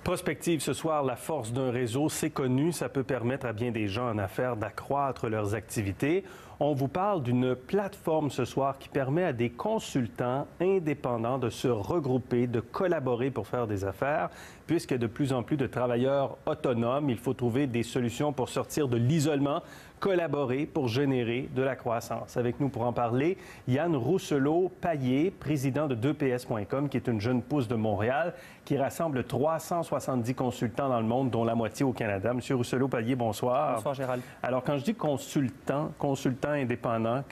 Prospective ce soir, la force d'un réseau, c'est connu, ça peut permettre à bien des gens en affaires d'accroître leurs activités. On vous parle d'une plateforme ce soir qui permet à des consultants indépendants de se regrouper, de collaborer pour faire des affaires. Puisque de plus en plus de travailleurs autonomes, il faut trouver des solutions pour sortir de l'isolement, collaborer pour générer de la croissance. Avec nous pour en parler, Yann Rousselot-Payet, président de 2PS.com, qui est une jeune pousse de Montréal, qui rassemble 370 consultants dans le monde, dont la moitié au Canada. Monsieur Rousselot-Payet, bonsoir. Bonsoir, Gérald. Alors, quand je dis consultants indépendants,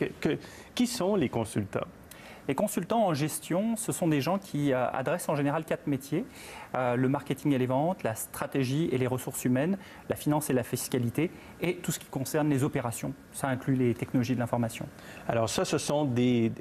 qui sont les consultants? Les consultants en gestion, ce sont des gens qui adressent en général 4 métiers. Le marketing et les ventes, la stratégie et les ressources humaines, la finance et la fiscalité, et tout ce qui concerne les opérations. Ça inclut les technologies de l'information. Alors ça, ce sont des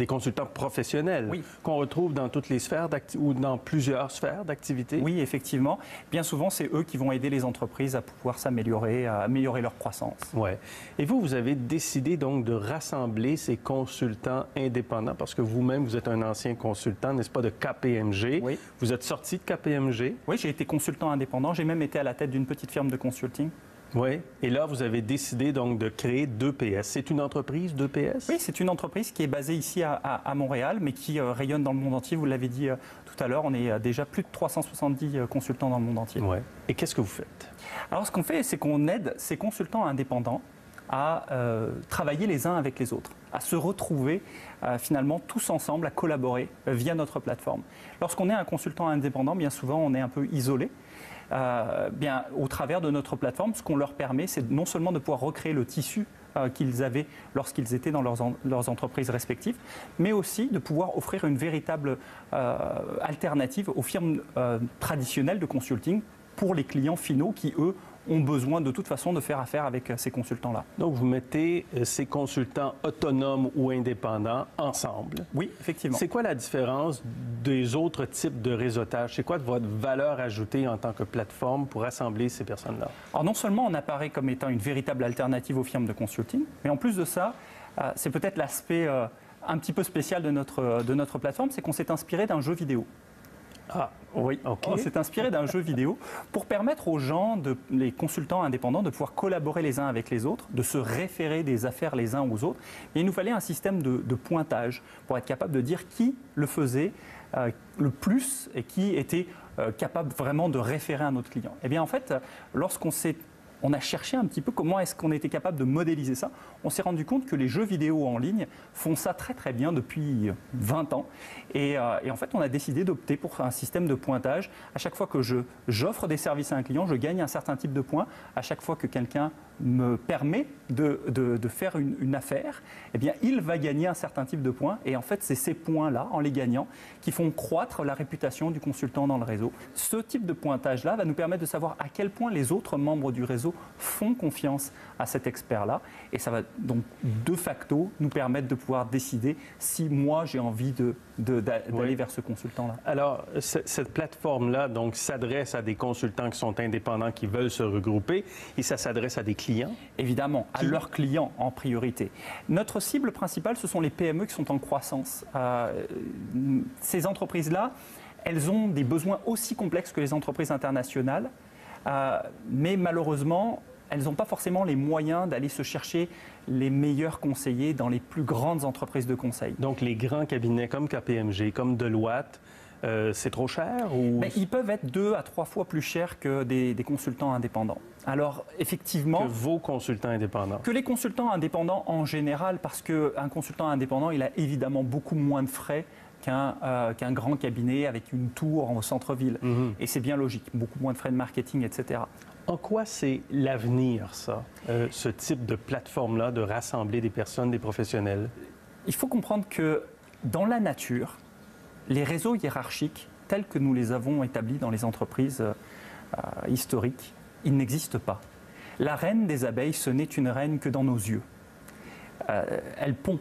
consultants professionnels qu'on retrouve dans toutes les sphères ou dans plusieurs sphères d'activité? Oui, effectivement. Bien souvent, c'est eux qui vont aider les entreprises à pouvoir s'améliorer, à améliorer leur croissance. Oui. Et vous avez décidé donc de rassembler ces consultants indépendants parce que vous-même, vous êtes un ancien consultant, n'est-ce pas, de KPMG. Oui. Vous êtes sorti de KPMG. Oui, j'ai été consultant indépendant. J'ai même été à la tête d'une petite firme de consulting. Oui. Et là, vous avez décidé donc de créer 2PS. C'est une entreprise, 2PS? Oui, c'est une entreprise qui est basée ici à Montréal, mais qui rayonne dans le monde entier. Vous l'avez dit tout à l'heure, on est déjà plus de 370 consultants dans le monde entier. Oui. Et qu'est-ce que vous faites? Alors, ce qu'on fait, c'est qu'on aide ces consultants indépendants à travailler les uns avec les autres, à se retrouver finalement tous ensemble, à collaborer via notre plateforme. Lorsqu'on est un consultant indépendant, bien souvent, on est un peu isolé. Au travers de notre plateforme, ce qu'on leur permet, c'est non seulement de pouvoir recréer le tissu qu'ils avaient lorsqu'ils étaient dans leurs entreprises respectives, mais aussi de pouvoir offrir une véritable alternative aux firmes traditionnelles de consulting pour les clients finaux qui, eux, ont besoin de toute façon de faire affaire avec ces consultants-là. Donc, vous mettez ces consultants autonomes ou indépendants ensemble. Oui, effectivement. C'est quoi la différence des autres types de réseautage? C'est quoi votre valeur ajoutée en tant que plateforme pour rassembler ces personnes-là? Alors, non seulement on apparaît comme étant une véritable alternative aux firmes de consulting, mais en plus de ça, c'est peut-être l'aspect un petit peu spécial de notre plateforme, c'est qu'on s'est inspiré d'un jeu vidéo. Ah, oui, OK. On s'est inspiré d'un jeu vidéo pour permettre aux gens, les consultants indépendants, de pouvoir collaborer les uns avec les autres, de se référer des affaires les uns aux autres. Et il nous fallait un système de pointage pour être capable de dire qui le faisait le plus et qui était capable vraiment de référer un autre client. Eh bien, en fait, on a cherché un petit peu comment est-ce qu'on était capable de modéliser ça. On s'est rendu compte que les jeux vidéo en ligne font ça très très bien depuis 20 ans. Et en fait, on a décidé d'opter pour un système de pointage. À chaque fois que j'offre des services à un client, je gagne un certain type de points. À chaque fois que quelqu'un me permet de faire une affaire, eh bien, il va gagner un certain type de points. Et en fait, c'est ces points-là, en les gagnant, qui font croître la réputation du consultant dans le réseau. Ce type de pointage-là va nous permettre de savoir à quel point les autres membres du réseau font confiance à cet expert-là. Et ça va donc, de facto, nous permettre de pouvoir décider si moi, j'ai envie d'aller vers ce consultant-là. Alors, cette plateforme-là donc s'adresse à des consultants qui sont indépendants, qui veulent se regrouper, et ça s'adresse à des clients? Évidemment, à leurs clients en priorité. Notre cible principale, ce sont les PME qui sont en croissance. Ces entreprises-là, elles ont des besoins aussi complexes que les entreprises internationales, mais malheureusement, elles n'ont pas forcément les moyens d'aller se chercher les meilleurs conseillers dans les plus grandes entreprises de conseil. Donc, les grands cabinets comme KPMG, comme Deloitte, c'est trop cher ou... Ils peuvent être 2 à 3 fois plus chers que des consultants indépendants. Alors, effectivement... Que vos consultants indépendants? Que les consultants indépendants en général, parce qu'un consultant indépendant, il a évidemment beaucoup moins de frais qu'un grand cabinet avec une tour au centre-ville. Et c'est bien logique, beaucoup moins de frais de marketing, etc. En quoi c'est l'avenir, ça, ce type de plateforme-là, de rassembler des personnes, des professionnels? Il faut comprendre que dans la nature, les réseaux hiérarchiques tels que nous les avons établis dans les entreprises historiques, ils n'existent pas. La reine des abeilles, ce n'est une reine que dans nos yeux. Elle pond,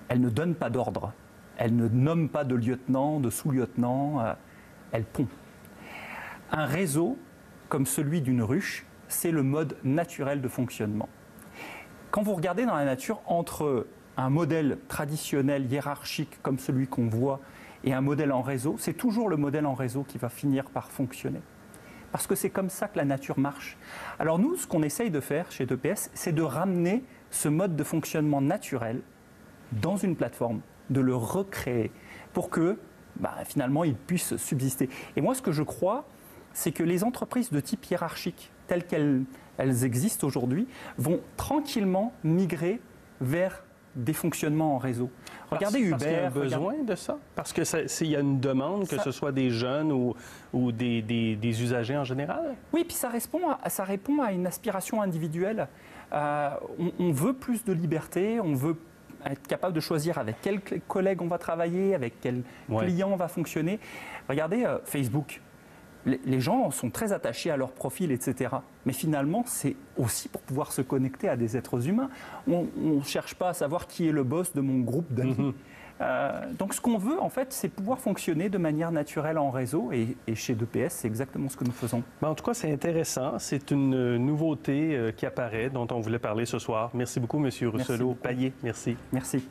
elle ne donne pas d'ordre, elle ne nomme pas de lieutenant, de sous-lieutenant, elle pond. Un réseau, comme celui d'une ruche, c'est le mode naturel de fonctionnement. Quand vous regardez dans la nature, entre un modèle traditionnel hiérarchique comme celui qu'on voit et un modèle en réseau, c'est toujours le modèle en réseau qui va finir par fonctionner. Parce que c'est comme ça que la nature marche. Alors nous, ce qu'on essaye de faire chez 2PS, c'est de ramener ce mode de fonctionnement naturel dans une plateforme, de le recréer pour que finalement il puisse subsister. Et moi, ce que je crois, c'est que les entreprises de type hiérarchique, telles qu'elles existent aujourd'hui, vont tranquillement migrer vers des fonctionnements en réseau. Regardez Uber. Parce qu'il y a un besoin de ça? Parce qu'il y a une demande, que ce soit des jeunes ou des usagers en général? Oui, puis ça répond à une aspiration individuelle. On veut plus de liberté, on veut être capable de choisir avec quel collègue on va travailler, avec quel client on va fonctionner. Regardez Facebook. Les gens sont très attachés à leur profil, etc. Mais finalement, c'est aussi pour pouvoir se connecter à des êtres humains. On ne cherche pas à savoir qui est le boss de mon groupe d'amis. Donc ce qu'on veut, en fait, c'est pouvoir fonctionner de manière naturelle en réseau. Et chez 2PS, c'est exactement ce que nous faisons. En tout cas, c'est intéressant. C'est une nouveauté qui apparaît, dont on voulait parler ce soir. Merci beaucoup, M. Rousselot-Payet. Merci. Merci.